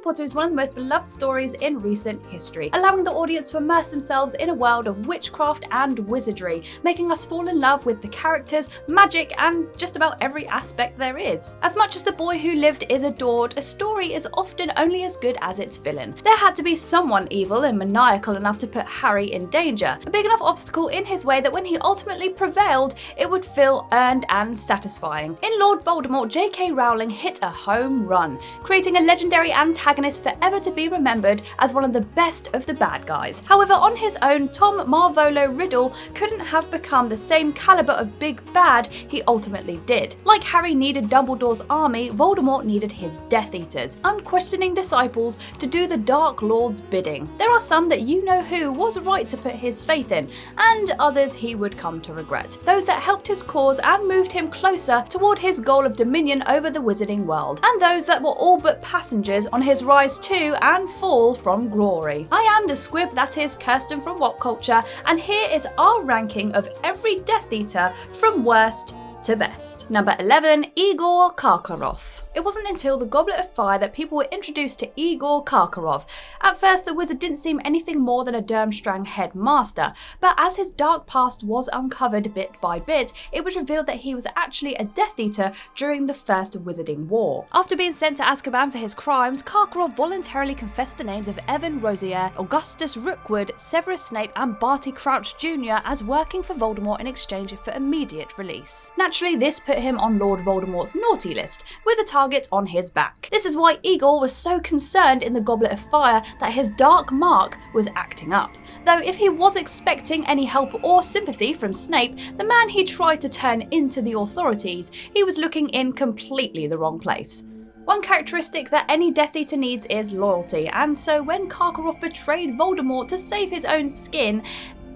Potter is one of the most beloved stories in recent history, allowing the audience to immerse themselves in a world of witchcraft and wizardry, making us fall in love with the characters, magic, and just about every aspect there is. As much as The Boy Who Lived is adored, a story is often only as good as its villain. There had to be someone evil and maniacal enough to put Harry in danger, a big enough obstacle in his way that when he ultimately prevailed, it would feel earned and satisfying. In Lord Voldemort, J.K. Rowling hit a home run, creating a legendary antagonist forever to be remembered as one of the best of the bad guys. However, on his own, Tom Marvolo Riddle couldn't have become the same caliber of big bad he ultimately did. Like Harry needed Dumbledore's army, Voldemort needed his Death Eaters, unquestioning disciples to do the Dark Lord's bidding. There are some that you know who was right to put his faith in, and others he would come to regret. Those that helped his cause and moved him closer toward his goal of dominion over the wizarding world, and those that were all but passengers on his rise to and fall from glory. I am the squib that is Kirsten from What Culture, and here is our ranking of every Death Eater from worst to best. Number 11, Igor Karkaroff. It wasn't until the Goblet of Fire that people were introduced to Igor Karkaroff. At first, the wizard didn't seem anything more than a Durmstrang headmaster, but as his dark past was uncovered bit by bit, it was revealed that he was actually a Death Eater during the First Wizarding War. After being sent to Azkaban for his crimes, Karkaroff voluntarily confessed the names of Evan Rosier, Augustus Rookwood, Severus Snape, and Barty Crouch Jr. as working for Voldemort in exchange for immediate release. Naturally, this put him on Lord Voldemort's naughty list, with a target on his back. This is why Igor was so concerned in the Goblet of Fire that his dark mark was acting up. Though if he was expecting any help or sympathy from Snape, the man he tried to turn into the authorities, he was looking in completely the wrong place. One characteristic that any Death Eater needs is loyalty, and so when Karkaroff betrayed Voldemort to save his own skin,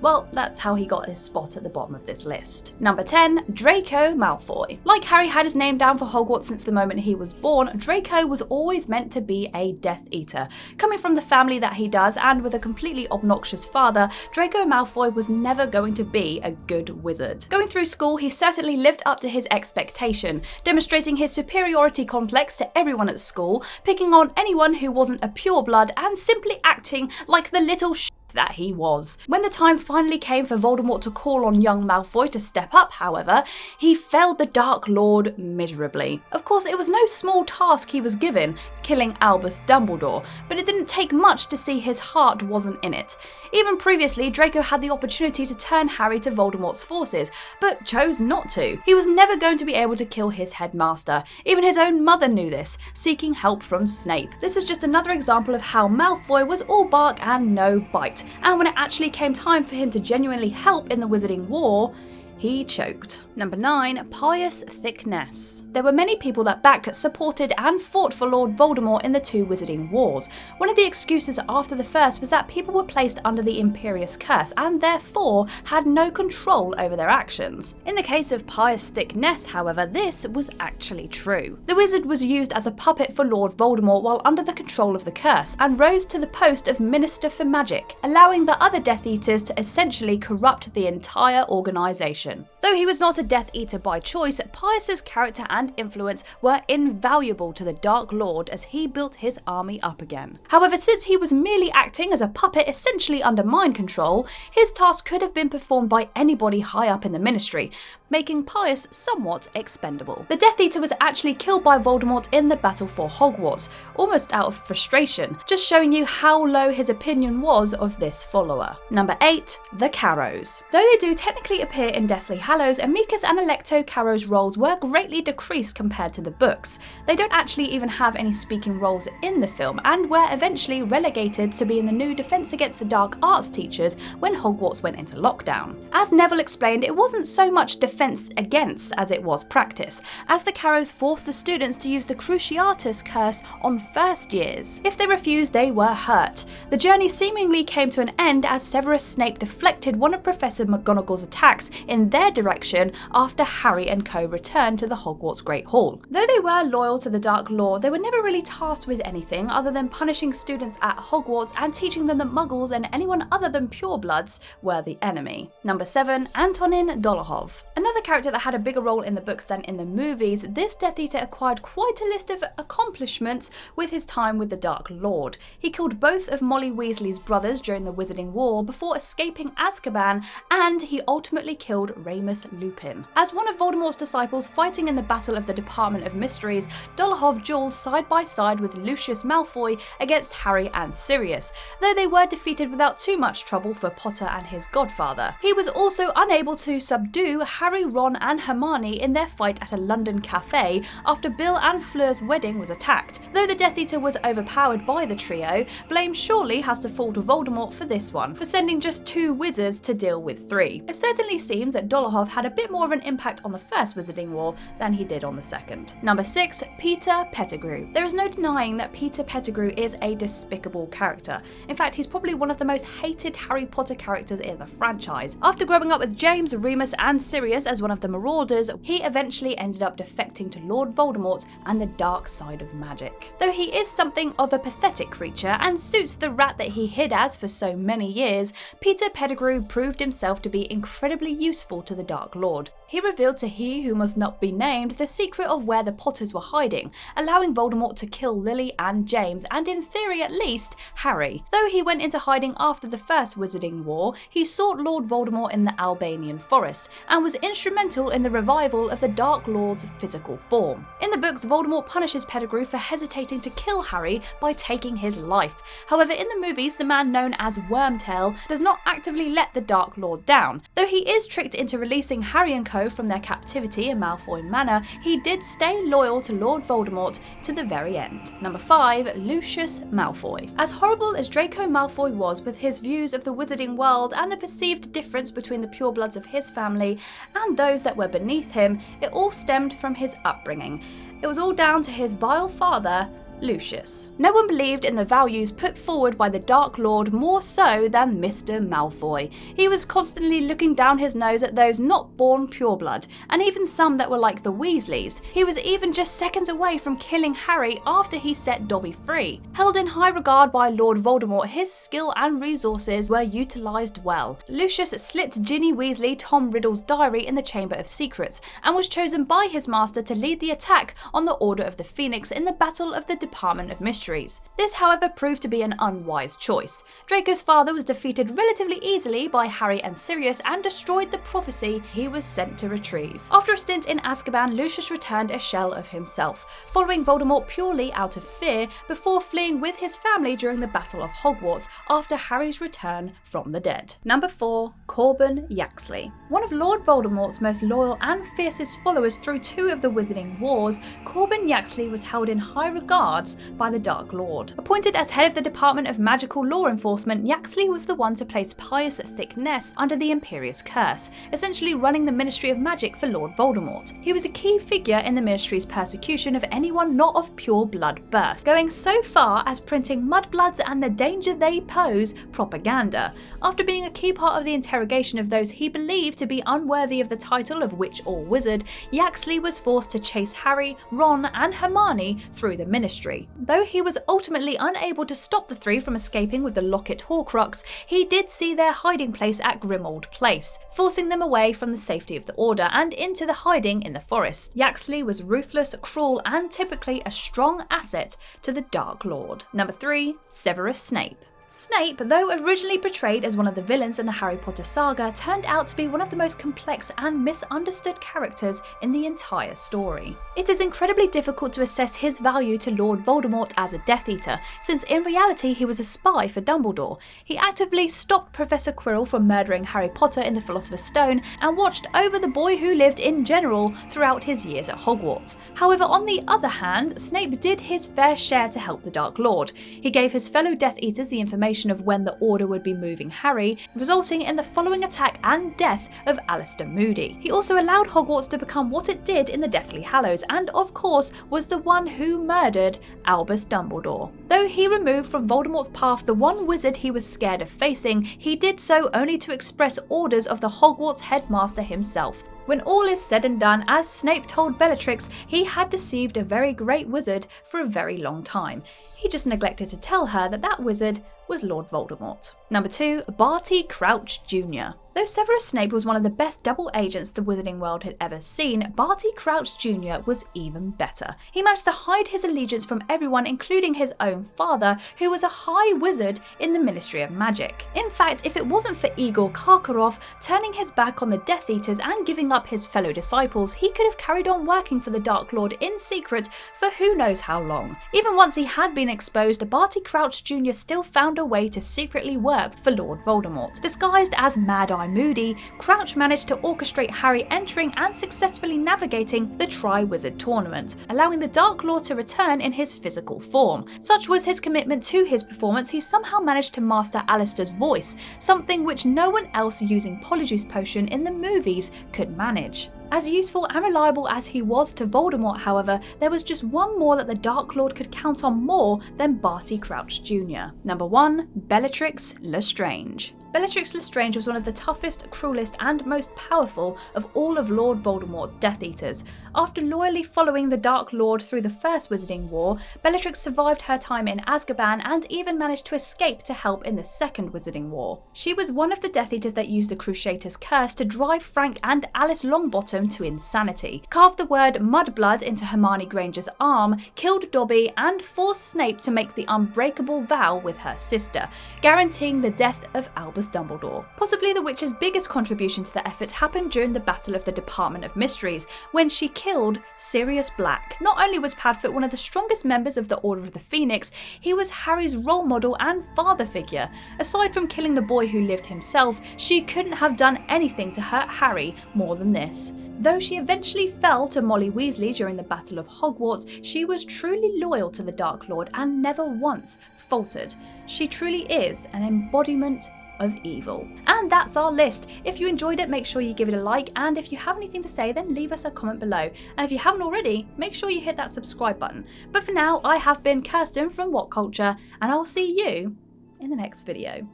well, that's how he got his spot at the bottom of this list. Number 10, Draco Malfoy. Like Harry had his name down for Hogwarts since the moment he was born, Draco was always meant to be a Death Eater. Coming from the family that he does, and with a completely obnoxious father, Draco Malfoy was never going to be a good wizard. Going through school, he certainly lived up to his expectation, demonstrating his superiority complex to everyone at school, picking on anyone who wasn't a pureblood, and simply acting like the little that he was. When the time finally came for Voldemort to call on young Malfoy to step up, however, he failed the Dark Lord miserably. Of course, it was no small task he was given, killing Albus Dumbledore, but it didn't take much to see his heart wasn't in it. Even previously, Draco had the opportunity to turn Harry to Voldemort's forces, but chose not to. He was never going to be able to kill his headmaster. Even his own mother knew this, seeking help from Snape. This is just another example of how Malfoy was all bark and no bite, and when it actually came time for him to genuinely help in the Wizarding War, he choked. Number 9, Pius Thicknesse. There were many people that backed, supported, and fought for Lord Voldemort in the two Wizarding Wars. One of the excuses after the first was that people were placed under the Imperious Curse and therefore had no control over their actions. In the case of Pius Thicknesse, however, this was actually true. The wizard was used as a puppet for Lord Voldemort while under the control of the curse, and rose to the post of Minister for Magic, allowing the other Death Eaters to essentially corrupt the entire organisation. Though he was not a Death Eater by choice, Pius's character and influence were invaluable to the Dark Lord as he built his army up again. However, since he was merely acting as a puppet essentially under mind control, his task could have been performed by anybody high up in the ministry, making Pius somewhat expendable. The Death Eater was actually killed by Voldemort in the battle for Hogwarts, almost out of frustration, just showing you how low his opinion was of this follower. Number 8, the Carrows. Though they do technically appear in Deathly Hallows, Amicus and Alecto Carrow's roles were greatly decreased compared to the books. They don't actually even have any speaking roles in the film, and were eventually relegated to being the new Defense Against the Dark Arts teachers when Hogwarts went into lockdown. As Neville explained, it wasn't so much defense against as it was practice, as the Carrows forced the students to use the Cruciatus curse on first years. If they refused, they were hurt. The journey seemingly came to an end as Severus Snape deflected one of Professor McGonagall's attacks in their direction after Harry and co returned to the Hogwarts Great Hall. Though they were loyal to the Dark Lord, they were never really tasked with anything other than punishing students at Hogwarts and teaching them that Muggles and anyone other than purebloods were the enemy. Number 7, Antonin Dolohov. Another character that had a bigger role in the books than in the movies, this Death Eater acquired quite a list of accomplishments with his time with the Dark Lord. He killed both of Molly Weasley's brothers during the Wizarding War before escaping Azkaban, and he ultimately killed Remus Lupin. As one of Voldemort's disciples fighting in the Battle of the Department of Mysteries, Dolohov duelled side by side with Lucius Malfoy against Harry and Sirius, though they were defeated without too much trouble for Potter and his godfather. He was also unable to subdue Harry, Ron and Hermione in their fight at a London cafe after Bill and Fleur's wedding was attacked. Though the Death Eater was overpowered by the trio, blame surely has to fall to Voldemort for this one, for sending just 2 wizards to deal with 3. It certainly seems that Dolohov had a bit more of an impact on the first Wizarding War than he did on the second. Number 6. Peter Pettigrew. There is no denying that Peter Pettigrew is a despicable character. In fact, he's probably one of the most hated Harry Potter characters in the franchise. After growing up with James, Remus and Sirius as one of the Marauders, he eventually ended up defecting to Lord Voldemort and the dark side of magic. Though he is something of a pathetic creature and suits the rat that he hid as for so many years, Peter Pettigrew proved himself to be incredibly useful to the Dark Lord. He revealed to he who must not be named the secret of where the Potters were hiding, allowing Voldemort to kill Lily and James, and in theory at least, Harry. Though he went into hiding after the first Wizarding War, he sought Lord Voldemort in the Albanian forest, and was instrumental in the revival of the Dark Lord's physical form. In the books, Voldemort punishes Pettigrew for hesitating to kill Harry by taking his life. However, in the movies, the man known as Wormtail does not actively let the Dark Lord down. Though he is tricked into releasing Harry and co from their captivity in Malfoy Manor, he did stay loyal to Lord Voldemort to the very end. Number 5. Lucius Malfoy. As horrible as Draco Malfoy was with his views of the wizarding world and the perceived difference between the purebloods of his family and those that were beneath him, it all stemmed from his upbringing. It was all down to his vile father, Lucius. No one believed in the values put forward by the Dark Lord more so than Mr. Malfoy. He was constantly looking down his nose at those not born pureblood, and even some that were like the Weasleys. He was even just seconds away from killing Harry after he set Dobby free. Held in high regard by Lord Voldemort, his skill and resources were utilised well. Lucius slipped Ginny Weasley Tom Riddle's diary in the Chamber of Secrets, and was chosen by his master to lead the attack on the Order of the Phoenix in the Battle of the Department of Mysteries. This, however, proved to be an unwise choice. Draco's father was defeated relatively easily by Harry and Sirius and destroyed the prophecy he was sent to retrieve. After a stint in Azkaban, Lucius returned a shell of himself, following Voldemort purely out of fear before fleeing with his family during the Battle of Hogwarts after Harry's return from the dead. Number 4. Corbin Yaxley. One of Lord Voldemort's most loyal and fiercest followers through 2 of the Wizarding Wars, Corbin Yaxley was held in high regard by the Dark Lord. Appointed as head of the Department of Magical Law Enforcement, Yaxley was the one to place Pius Thicknesse under the Imperious Curse, essentially running the Ministry of Magic for Lord Voldemort. He was a key figure in the Ministry's persecution of anyone not of pure blood birth, going so far as printing mudbloods and the danger they pose propaganda. After being a key part of the interrogation of those he believed to be unworthy of the title of witch or wizard, Yaxley was forced to chase Harry, Ron and Hermione through the Ministry. Though he was ultimately unable to stop the 3 from escaping with the Locket Horcrux, he did see their hiding place at Grimmauld Place, forcing them away from the safety of the Order and into the hiding in the forest. Yaxley was ruthless, cruel and typically a strong asset to the Dark Lord. Number 3. Severus Snape. Snape, though originally portrayed as one of the villains in the Harry Potter saga, turned out to be one of the most complex and misunderstood characters in the entire story. It is incredibly difficult to assess his value to Lord Voldemort as a Death Eater, since in reality he was a spy for Dumbledore. He actively stopped Professor Quirrell from murdering Harry Potter in the Philosopher's Stone and watched over the boy who lived in general throughout his years at Hogwarts. However, on the other hand, Snape did his fair share to help the Dark Lord. He gave his fellow Death Eaters the information of when the Order would be moving Harry, resulting in the following attack and death of Alistair Moody. He also allowed Hogwarts to become what it did in the Deathly Hallows, and of course was the one who murdered Albus Dumbledore. Though he removed from Voldemort's path the one wizard he was scared of facing, he did so only to express orders of the Hogwarts headmaster himself. When all is said and done, as Snape told Bellatrix, he had deceived a very great wizard for a very long time. He just neglected to tell her that that wizard was Lord Voldemort. Number 2. Barty Crouch Jr. Though Severus Snape was one of the best double agents the wizarding world had ever seen, Barty Crouch Jr. was even better. He managed to hide his allegiance from everyone, including his own father, who was a high wizard in the Ministry of Magic. In fact, if it wasn't for Igor Karkaroff turning his back on the Death Eaters and giving up his fellow disciples, he could have carried on working for the Dark Lord in secret for who knows how long. Even once he had been exposed, Barty Crouch Jr. still found a way to secretly work for Lord Voldemort. Disguised as Mad-Eye Moody, Crouch managed to orchestrate Harry entering and successfully navigating the Tri-Wizard Tournament, allowing the Dark Lord to return in his physical form. Such was his commitment to his performance, he somehow managed to master Alistair's voice, something which no one else using Polyjuice Potion in the movies could manage. As useful and reliable as he was to Voldemort, however, there was just one more that the Dark Lord could count on more than Barty Crouch Jr. Number 1. Bellatrix Lestrange. Bellatrix Lestrange was one of the toughest, cruelest, and most powerful of all of Lord Voldemort's Death Eaters. After loyally following the Dark Lord through the First Wizarding War, Bellatrix survived her time in Azkaban and even managed to escape to help in the Second Wizarding War. She was one of the Death Eaters that used the Crusader's Curse to drive Frank and Alice Longbottom to insanity, carved the word Mudblood into Hermione Granger's arm, killed Dobby, and forced Snape to make the unbreakable vow with her sister, guaranteeing the death of Albus Dumbledore. Possibly the witch's biggest contribution to the effort happened during the Battle of the Department of Mysteries, when she killed Sirius Black. Not only was Padfoot one of the strongest members of the Order of the Phoenix, he was Harry's role model and father figure. Aside from killing the boy who lived himself, she couldn't have done anything to hurt Harry more than this. Though she eventually fell to Molly Weasley during the Battle of Hogwarts, she was truly loyal to the Dark Lord and never once faltered. She truly is an embodiment of evil. And that's our list. If you enjoyed it, make sure you give it a like, and if you have anything to say, then leave us a comment below. And if you haven't already, make sure you hit that subscribe button. But for now, I have been Kirsten from What Culture, and I'll see you in the next video.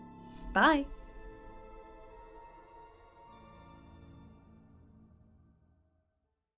Bye!